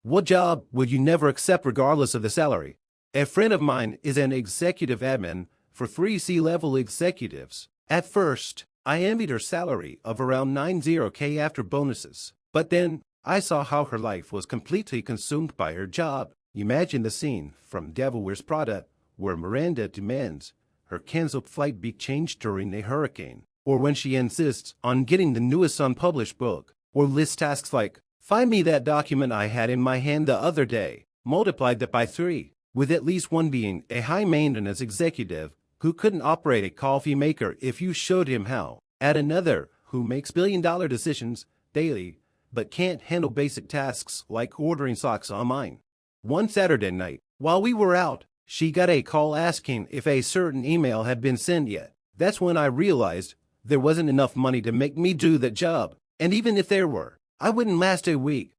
What job would you never accept regardless of the salary? A friend of mine is an executive admin for three C-level executives. At first, I envied her salary of around 90K after bonuses. But then, I saw how her life was completely consumed by her job. Imagine the scene from Devil Wears Prada, where Miranda demands her canceled flight be changed during a hurricane, or when she insists on getting the newest unpublished book, or lists tasks like, find me that document I had in my hand the other day, multiplied that by 3, with at least one being a high-maintenance executive who couldn't operate a coffee maker if you showed him how, add another who makes billion-dollar decisions daily but can't handle basic tasks like ordering socks online. One Saturday night, while we were out, she got a call asking if a certain email had been sent yet. That's when I realized there wasn't enough money to make me do that job, and even if there were, I wouldn't last a week.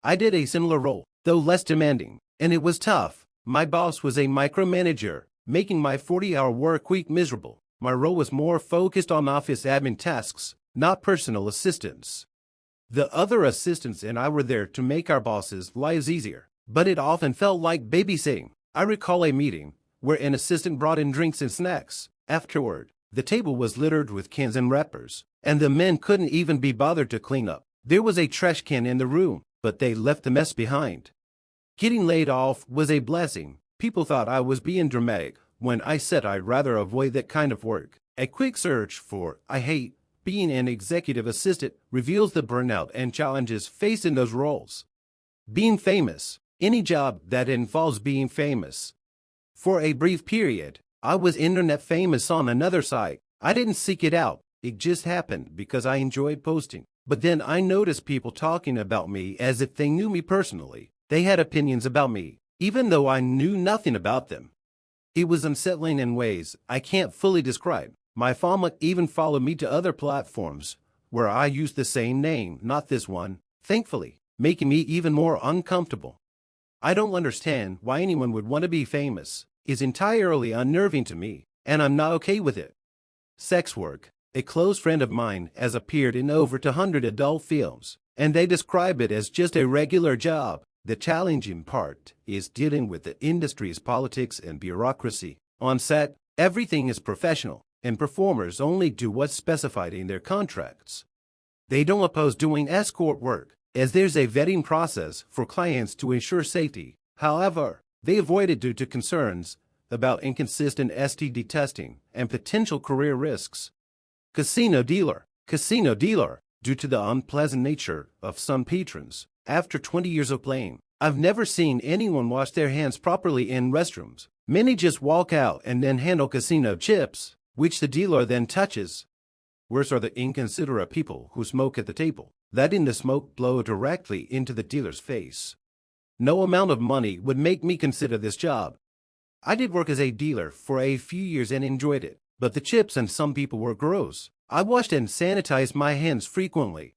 I did a similar role, though less demanding, and it was tough. My boss was a micromanager, making my 40-hour work week miserable. My role was more focused on office admin tasks, not personal assistance. The other assistants and I were there to make our bosses' lives easier, but it often felt like babysitting. I recall a meeting where an assistant brought in drinks and snacks. Afterward, the table was littered with cans and wrappers, and the men couldn't even be bothered to clean up. There was a trash can in the room, but they left the mess behind. Getting laid off was a blessing. People thought I was being dramatic when I said I'd rather avoid that kind of work. A quick search for "I hate being an executive assistant" reveals the burnout and challenges faced in those roles. Being famous. Any job that involves being famous. For a brief period, I was internet famous on another site. I didn't seek it out. It just happened because I enjoyed posting. But then I noticed people talking about me as if they knew me personally. They had opinions about me, even though I knew nothing about them. It was unsettling in ways I can't fully describe. My family even followed me to other platforms where I used the same name, not this one, thankfully, making me even more uncomfortable. I don't understand why anyone would want to be famous. It's entirely unnerving to me, and I'm not okay with it. Sex work. A close friend of mine has appeared in over 200 adult films, and they describe it as just a regular job. The challenging part is dealing with the industry's politics and bureaucracy. On set, everything is professional, and performers only do what's specified in their contracts. They don't oppose doing escort work, as there's a vetting process for clients to ensure safety. However, they avoid it due to concerns about inconsistent STD testing and potential career risks. Casino dealer. Casino dealer. Due to the unpleasant nature of some patrons, after 20 years of playing, I've never seen anyone wash their hands properly in restrooms. Many just walk out and then handle casino chips, which the dealer then touches. Worse are the inconsiderate people who smoke at the table, letting the smoke blow directly into the dealer's face. No amount of money would make me consider this job. I did work as a dealer for a few years and enjoyed it, but the chips and some people were gross. I washed and sanitized my hands frequently.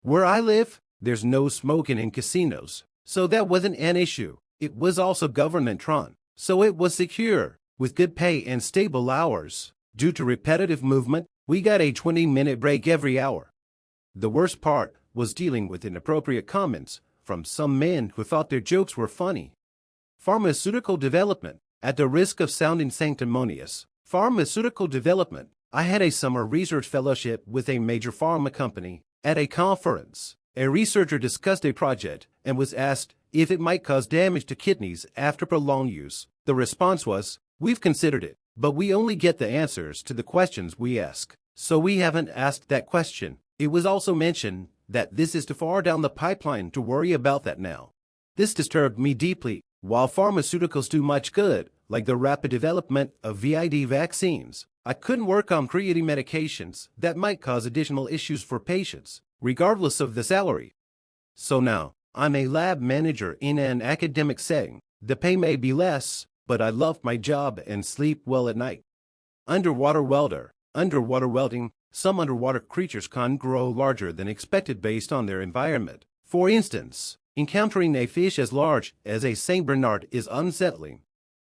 Where I live, there's no smoking in casinos, so that wasn't an issue. It was also government-run, so it was secure, with good pay and stable hours. Due to repetitive movement, we got a 20-minute break every hour. The worst part was dealing with inappropriate comments from some men who thought their jokes were funny. Pharmaceutical development. At the risk of sounding sanctimonious, pharmaceutical development. I had a summer research fellowship with a major pharma company. At a conference, a researcher discussed a project and was asked if it might cause damage to kidneys after prolonged use. The response was, "We've considered it, but we only get the answers to the questions we ask, so we haven't asked that question." It was also mentioned that this is too far down the pipeline to worry about that now. This disturbed me deeply. While pharmaceuticals do much good, like the rapid development of VID vaccines, I couldn't work on creating medications that might cause additional issues for patients, regardless of the salary. So now, I'm a lab manager in an academic setting. The pay may be less, but I love my job and sleep well at night. Underwater welder. Underwater welding. Some underwater creatures can grow larger than expected based on their environment. For instance, encountering a fish as large as a Saint Bernard is unsettling.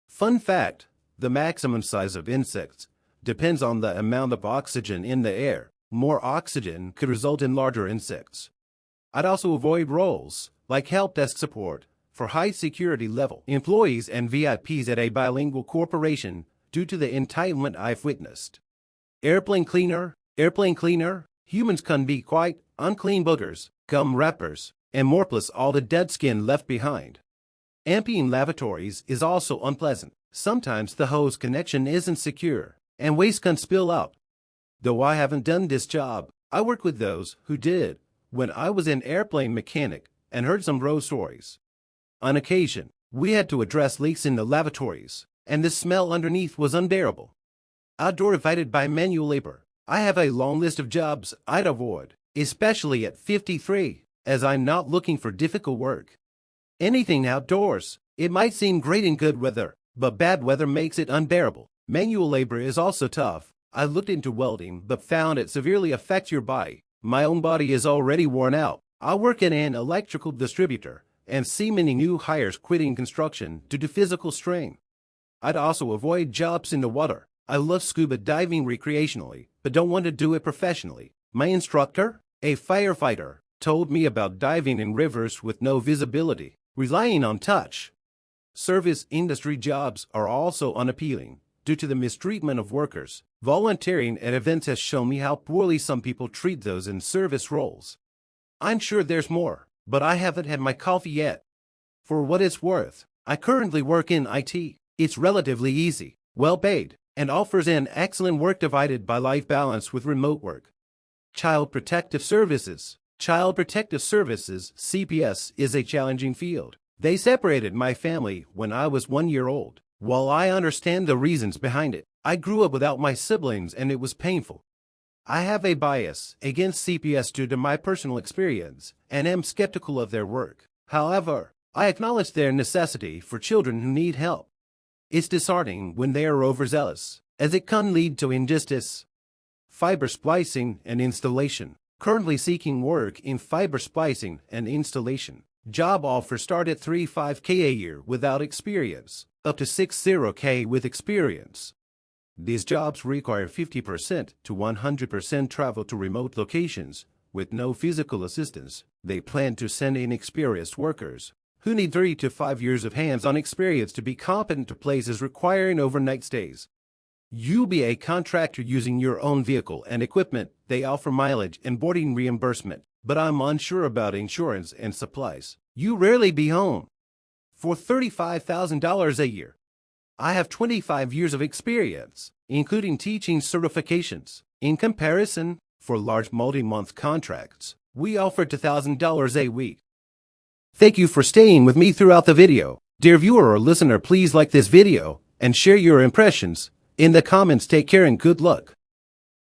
Fun fact, the maximum size of insects depends on the amount of oxygen in the air. More oxygen could result in larger insects. I'd also avoid roles like help desk support, for high security level employees and VIPs at a bilingual corporation due to the entitlement I've witnessed. Airplane cleaner, humans can be quite unclean boogers, gum wrappers, and more plus all the dead skin left behind. Emptying lavatories is also unpleasant. Sometimes the hose connection isn't secure, and waste can spill out. Though I haven't done this job, I worked with those who did when I was an airplane mechanic and heard some row stories. On occasion, we had to address leaks in the lavatories, and the smell underneath was unbearable. Outdoor divided by manual labor. I have a long list of jobs I'd avoid, especially at 53, as I'm not looking for difficult work. Anything outdoors. It might seem great in good weather, but bad weather makes it unbearable. Manual labor is also tough. I looked into welding but found it severely affects your body. My own body is already worn out. I work in an electrical distributor and see many new hires quitting construction due to physical strain. I'd also avoid jobs in the water. I love scuba diving recreationally, but don't want to do it professionally. My instructor, a firefighter, told me about diving in rivers with no visibility, relying on touch. Service industry jobs are also unappealing due to the mistreatment of workers. Volunteering at events has shown me how poorly some people treat those in service roles. I'm sure there's more, but I haven't had my coffee yet. For what it's worth, I currently work in IT. It's relatively easy, well paid, and offers an excellent work divided by life balance with remote work. Child Protective Services. Child Protective Services, CPS, is a challenging field. They separated my family when I was 1 year old. While I understand the reasons behind it, I grew up without my siblings and it was painful. I have a bias against CPS due to my personal experience and am skeptical of their work. However, I acknowledge their necessity for children who need help. It's disheartening when they are overzealous, as it can lead to injustice. Fiber splicing and installation. Currently seeking work in fiber splicing and installation. Job offers start at $35K a year without experience, up to $60K with experience. These jobs require 50% to 100% travel to remote locations with no physical assistance. They plan to send inexperienced workers who need 3 to 5 years of hands-on experience to be competent to places requiring overnight stays. You'll be a contractor using your own vehicle and equipment. They offer mileage and boarding reimbursement, but I'm unsure about insurance and supplies. You rarely be home. For $35,000 a year. I have 25 years of experience, including teaching certifications. In comparison, for large multi-month contracts, we offer $2,000 a week. Thank you for staying with me throughout the video. Dear viewer or listener, please like this video and share your impressions in the comments. Take care and good luck.